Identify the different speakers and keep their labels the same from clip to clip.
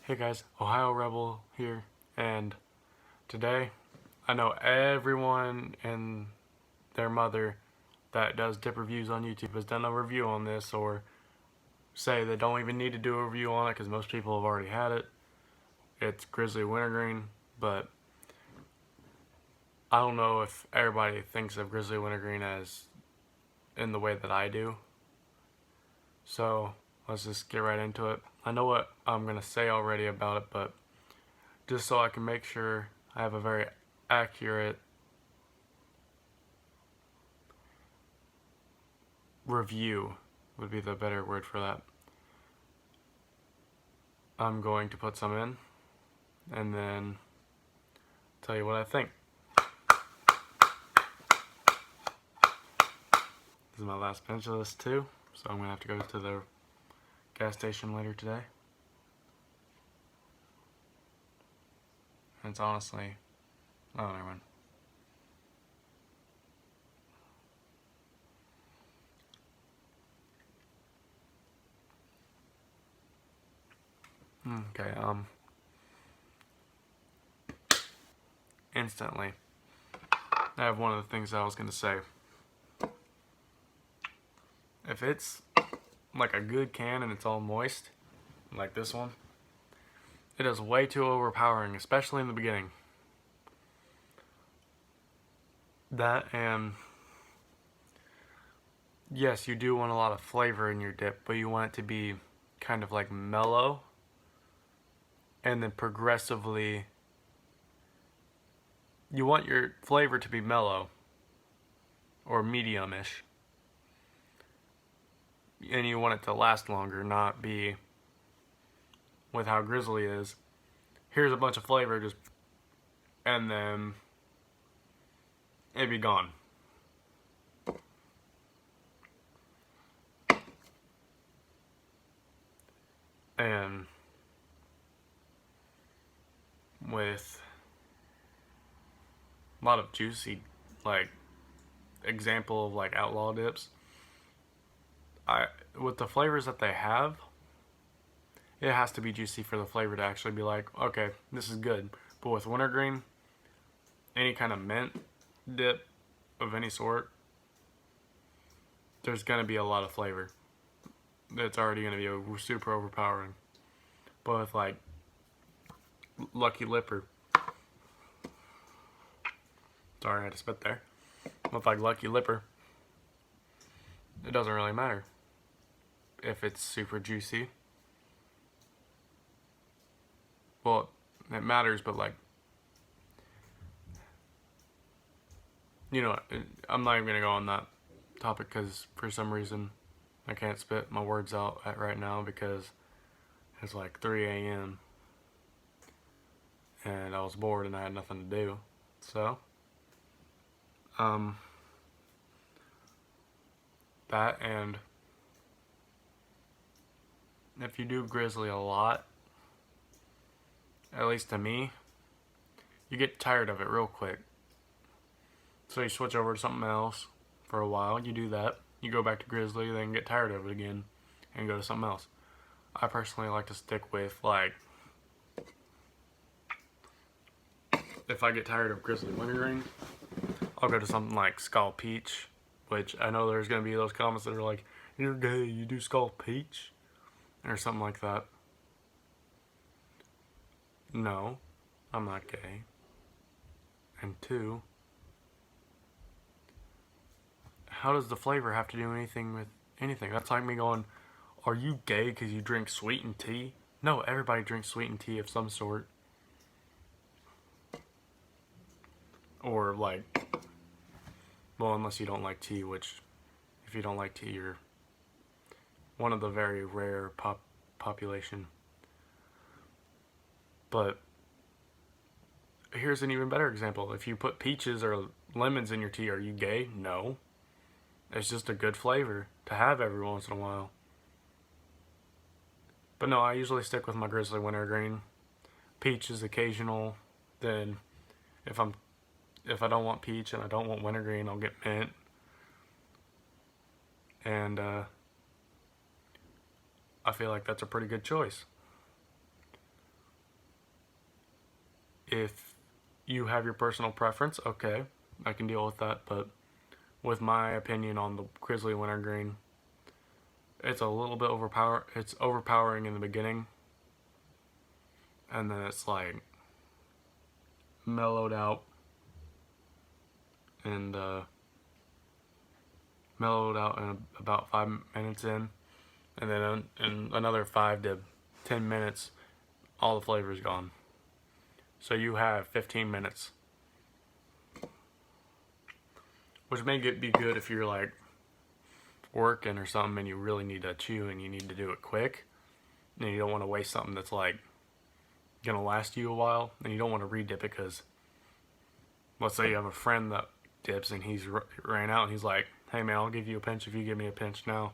Speaker 1: Hey guys, Ohio Rebel here, and today I know everyone and their mother that does dip reviews on YouTube has done a review on this, or say they don't even need to do a review on it because most people have already had it. It's Grizzly Wintergreen, but I don't know if everybody thinks of Grizzly Wintergreen as in the way that I do. So let's just get right into it. I know what I'm going to say already about it, but just so I can make sure I have a very accurate review would be the better word for that. I'm going to put some in and then tell you what I think. This is my last pinch of this too, so I'm going to have to go to the gas station later today. And it's honestly, oh, never mind. Okay, instantly, I have one of the things I was going to say. If it's like a good can and it's all moist, like this one, it is way too overpowering, especially in the beginning. That, and yes, you do want a lot of flavor in your dip, but you want it to be kind of like mellow and then progressively, you want your flavor to be mellow or medium-ish, and you want it to last longer, not be with how Grizzly is. Here's a bunch of flavor, just, and then it'd be gone. And with a lot of juicy, like, example of like outlaw dips, with the flavors that they have, it has to be juicy for the flavor to actually be like, okay, this is good. But with wintergreen, any kind of mint dip of any sort, there's gonna be a lot of flavor. It's already gonna be super overpowering. But with like Lucky Lipper, sorry I had to spit there. With like Lucky Lipper, it doesn't really matter if it's super juicy. Well, it matters, but like, you know, I'm not even gonna go on that topic because for some reason I can't spit my words out right now because it's like 3 a.m. and I was bored and I had nothing to do. So, that, and if you do Grizzly a lot, at least to me, you get tired of it real quick. So you switch over to something else for a while, you do that, you go back to Grizzly, then get tired of it again, and go to something else. I personally like to stick with, like, if I get tired of Grizzly Wintergreen, I'll go to something like Skull Peach, which I know there's going to be those comments that are like, you're gay, you do Skull Peach? Or something like that. No, I'm not gay. And two, how does the flavor have to do anything with anything? That's like me going, are you gay because you drink sweetened tea? No, everybody drinks sweetened tea of some sort. Or like, well, unless you don't like tea, which, if you don't like tea, you're one of the very rare population. But here's an even better example. If you put peaches or lemons in your tea, are you gay? No. It's just a good flavor to have every once in a while. But no, I usually stick with my Grizzly Wintergreen. Peach is occasional. Then if I don't want peach and I don't want wintergreen, I'll get mint. And I feel like that's a pretty good choice. if you have your personal preference, okay, I can deal with that. But with my opinion on the Grizzly Wintergreen, it's a little bit it's overpowering in the beginning, and then it's like mellowed out and about 5 minutes in, and then in another 5 to 10 minutes, all the flavor's gone. So you have 15 minutes, which may be good if you're like working or something and you really need to chew and you need to do it quick, and you don't want to waste something that's like gonna last you a while, and you don't want to re-dip it because let's say you have a friend that dips and he's ran out and he's like, hey man, I'll give you a pinch if you give me a pinch now.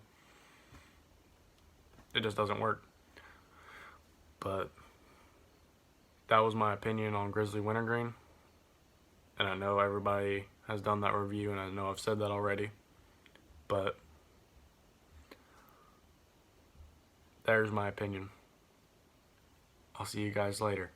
Speaker 1: It just doesn't work. But that was my opinion on Grizzly Wintergreen, and I know everybody has done that review, and I know I've said that already, but there's my opinion. I'll see you guys later.